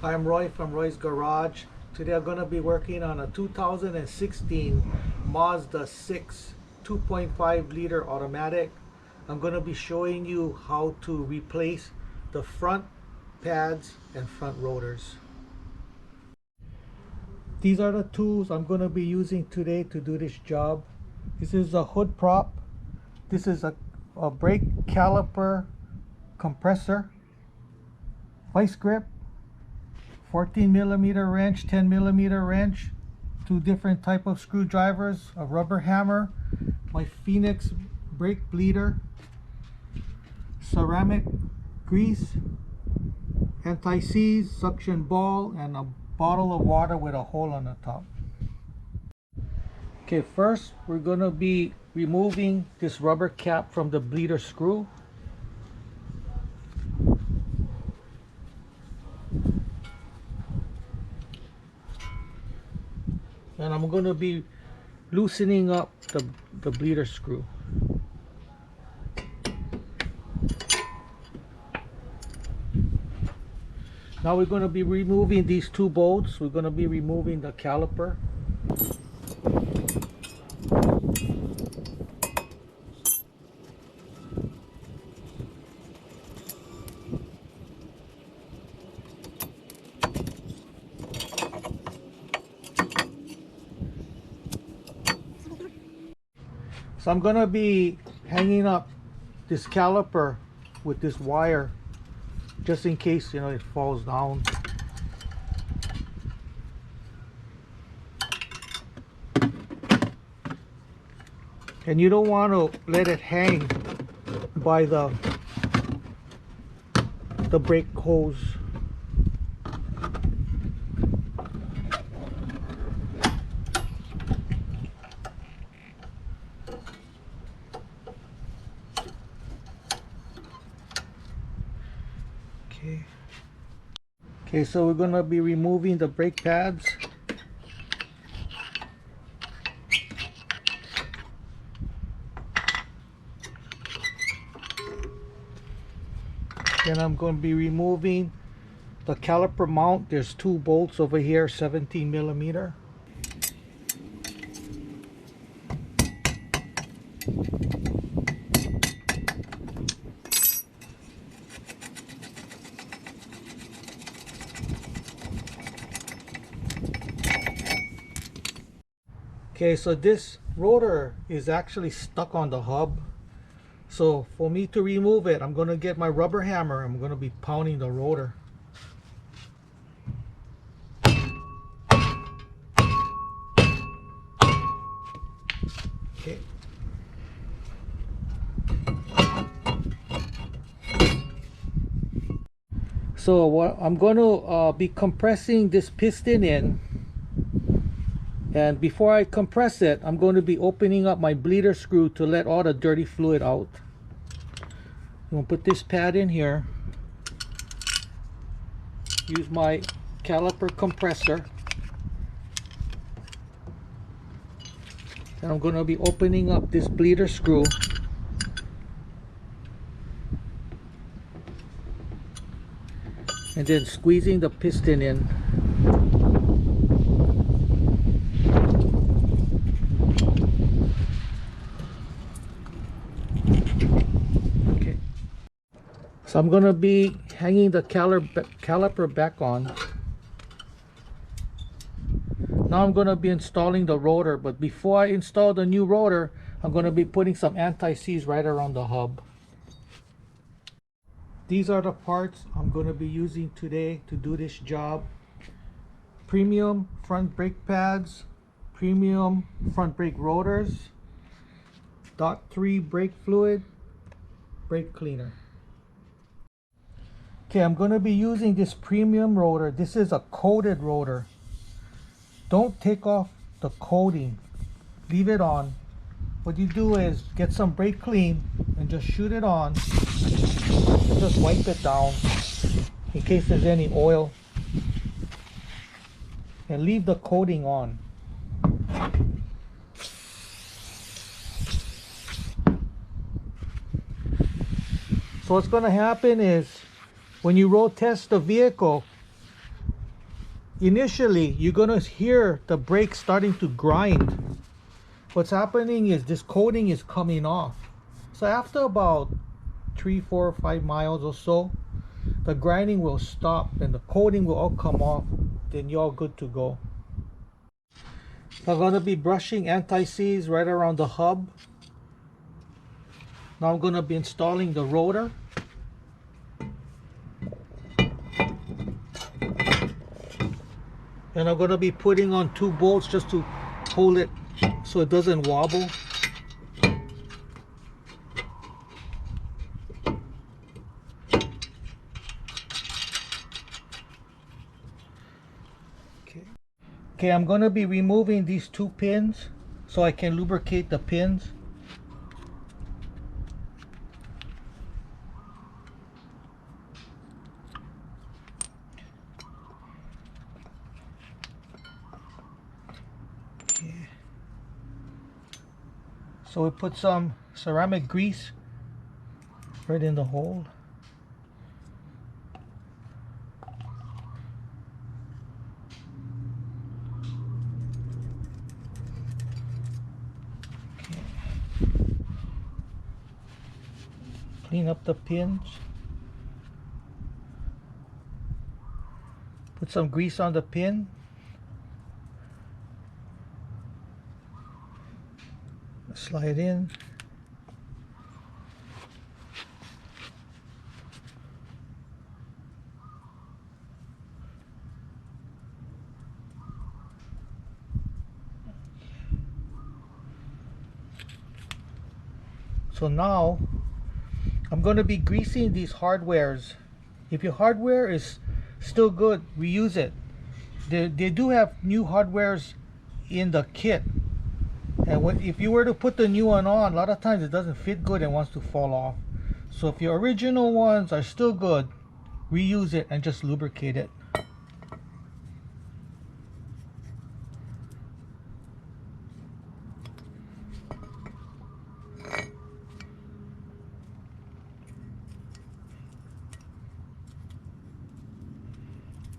I'm Roy from Roy's Garage. Today I'm going to be working on a 2016 Mazda 6 2.5 liter automatic. I'm going to be showing you how to replace the front pads and front rotors. These are the tools I'm going to be using today to do this job. This is a hood prop. This is a brake caliper compressor, vice grip, 14mm wrench, 10mm wrench, two different type of screwdrivers, a rubber hammer, my Phoenix brake bleeder, ceramic grease, anti-seize, suction ball, and a bottle of water with a hole on the top. Okay, first we're going to be removing this rubber cap from the bleeder screw. And I'm going to be loosening up the bleeder screw. Now we're going to be removing these two bolts. We're going to be removing the caliper. So I'm going to be hanging up this caliper with this wire just in case, it falls down. And you don't want to let it hang by the brake hose. Okay, so we're going to be removing the brake pads. Then I'm going to be removing the caliper mount. There's two bolts over here, 17mm. Okay, so this rotor is actually stuck on the hub. So for me to remove it, I'm going to get my rubber hammer. I'm going to be pounding the rotor. Okay. So what I'm going to be compressing this piston in. And before I compress it, I'm going to be opening up my bleeder screw to let all the dirty fluid out. I'm going to put this pad in here. Use my caliper compressor. And I'm going to be opening up this bleeder screw. And then squeezing the piston in. So I'm going to be hanging the caliper back on. Now I'm going to be installing the rotor, but before I install the new rotor, I'm going to be putting some anti-seize right around the hub. These are the parts I'm going to be using today to do this job. Premium front brake pads, premium front brake rotors, .3 brake fluid, brake cleaner. Okay, I'm going to be using this premium rotor. This is a coated rotor. Don't take off the coating. Leave it on. What you do is get some brake clean and just shoot it on. And just wipe it down in case there's any oil. And leave the coating on. So what's going to happen is when you road test the vehicle, initially you're gonna hear the brakes starting to grind. What's happening is this coating is coming off. So after about 3, 4, 5 miles or so, the grinding will stop and the coating will all come off. Then you're all good to go. So I'm going to be brushing anti-seize right around the hub. Now I'm going to be installing the rotor. And I'm going to be putting on 2 bolts just to hold it so it doesn't wobble. Okay, I'm going to be removing these 2 pins so I can lubricate the pins. Okay. So we put some ceramic grease right in the hole. Clean up the pins. Put some grease on the pin. Slide in. So now I'm going to be greasing these hardwares. If your hardware is still good, reuse it. They do have new hardwares in the kit, and if you were to put the new one on, a lot of times it doesn't fit good and wants to fall off. So if your original ones are still good, reuse it and just lubricate it.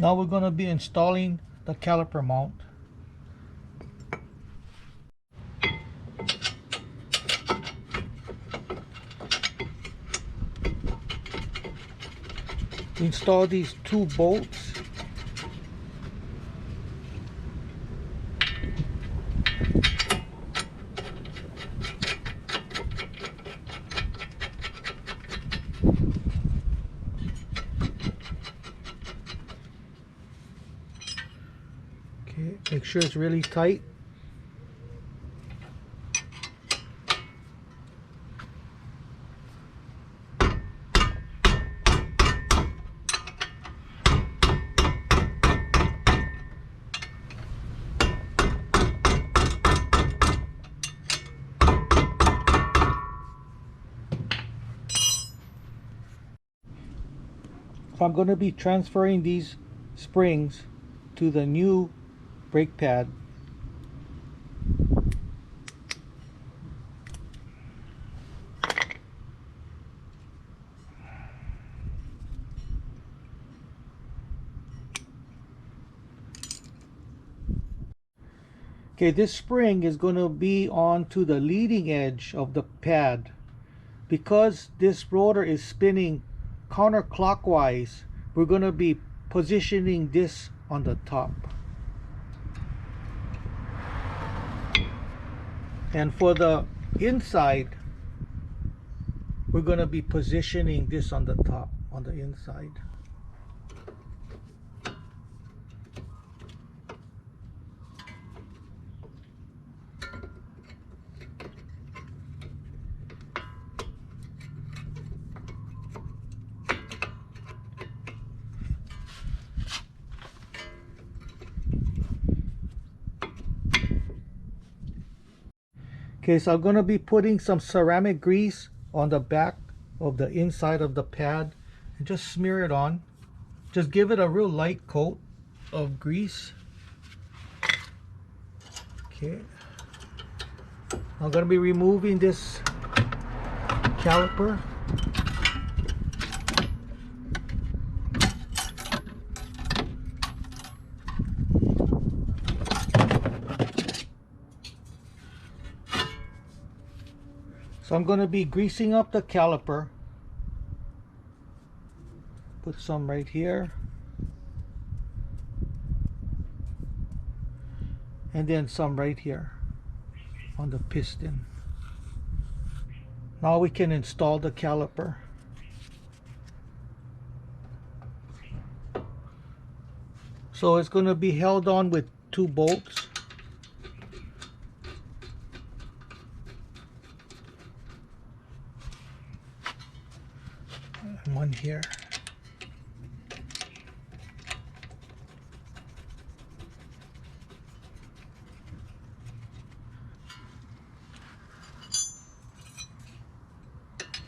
Now we're going to be installing the caliper mount. Install these 2 bolts. Okay, make sure it's really tight. I'm going to be transferring these springs to the new brake pad. Okay, this spring is going to be onto the leading edge of the pad. Because this rotor is spinning counterclockwise, we're going to be positioning this on the top. And for the inside, we're going to be positioning this on the top, on the inside. Okay, so I'm going to be putting some ceramic grease on the back of the inside of the pad and just smear it on. Just give it a real light coat of grease. Okay. I'm going to be removing this caliper. So I'm going to be greasing up the caliper. Put some right here. And then some right here on the piston. Now we can install the caliper. So it's going to be held on with 2 bolts. And one here.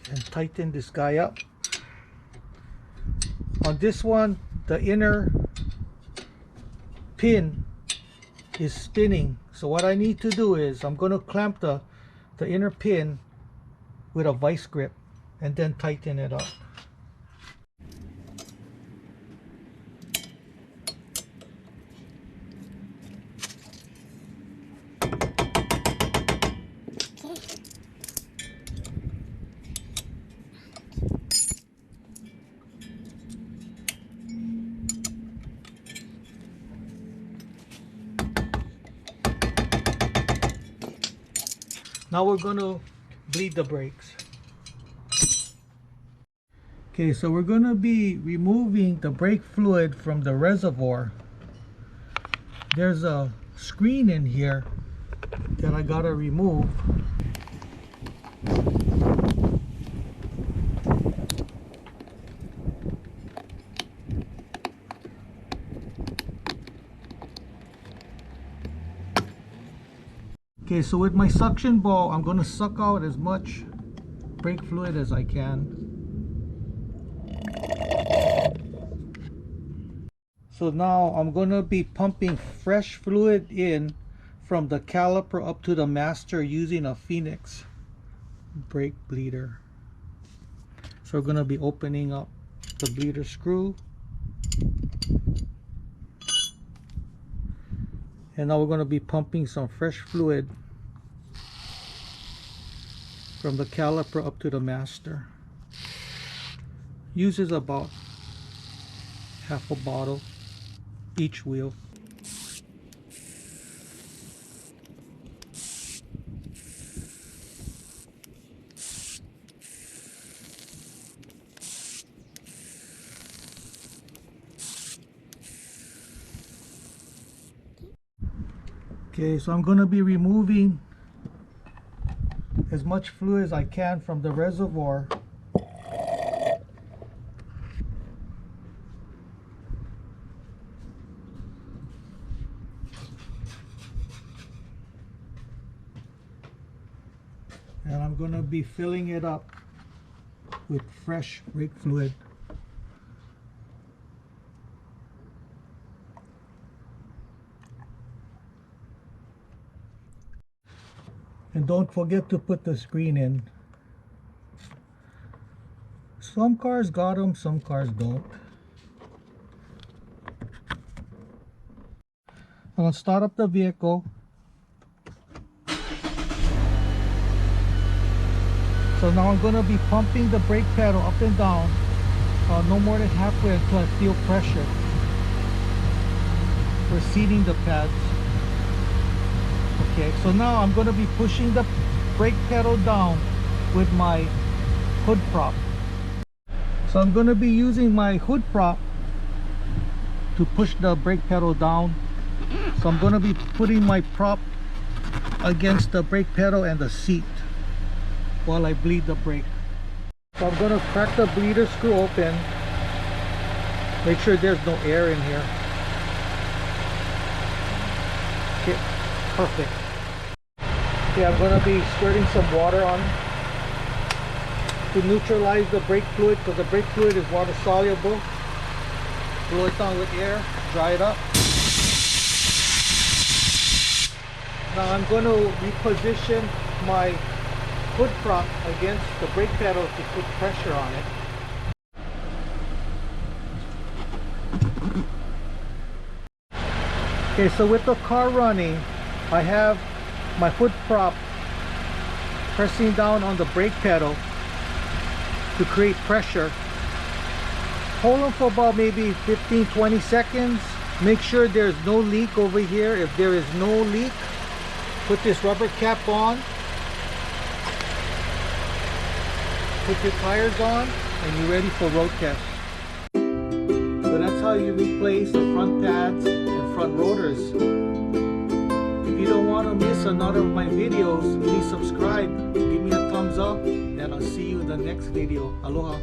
And tighten this guy up. On this one, the inner pin is spinning, so what I need to do is I'm going to clamp the inner pin with a vice grip and then tighten it up. Now we're going to bleed the brakes. Okay, so we're going to be removing the brake fluid from the reservoir. There's a screen in here that I gotta remove. Okay, so with my suction ball, I'm going to suck out as much brake fluid as I can. So now I'm going to be pumping fresh fluid in from the caliper up to the master using a Phoenix brake bleeder. So we're going to be opening up the bleeder screw. And now we're going to be pumping some fresh fluid from the caliper up to the master. Uses about half a bottle each wheel. Okay, so I'm going to be removing as much fluid as I can from the reservoir. And I'm going to be filling it up with fresh brake fluid. And don't forget to put the screen in. Some cars got them, some cars don't. I'm going to start up the vehicle. So now I'm going to be pumping the brake pedal up and down, no more than halfway until I feel pressure. We're seating the pads. Okay, so now I'm going to be pushing the brake pedal down with my hood prop. So I'm going to be using my hood prop to push the brake pedal down. So I'm going to be putting my prop against the brake pedal and the seat while I bleed the brake. So I'm going to crack the bleeder screw open. Make sure there's no air in here. Okay, perfect. Okay, I'm going to be squirting some water on to neutralize the brake fluid, because the brake fluid is water soluble. Blow it down with air, dry it up. Now I'm going to reposition my hood prop against the brake pedal to put pressure on it. Okay, so with the car running, I have my hood prop pressing down on the brake pedal to create pressure. Hold them for about maybe 15-20 seconds. Make sure there's no leak over here. If there is no leak, put this rubber cap on, put your tires on, and you're ready for road test. So that's how you replace the front pads and front rotors. If you don't want to miss another of my videos, please subscribe, give me a thumbs up, and I'll see you in the next video. Aloha.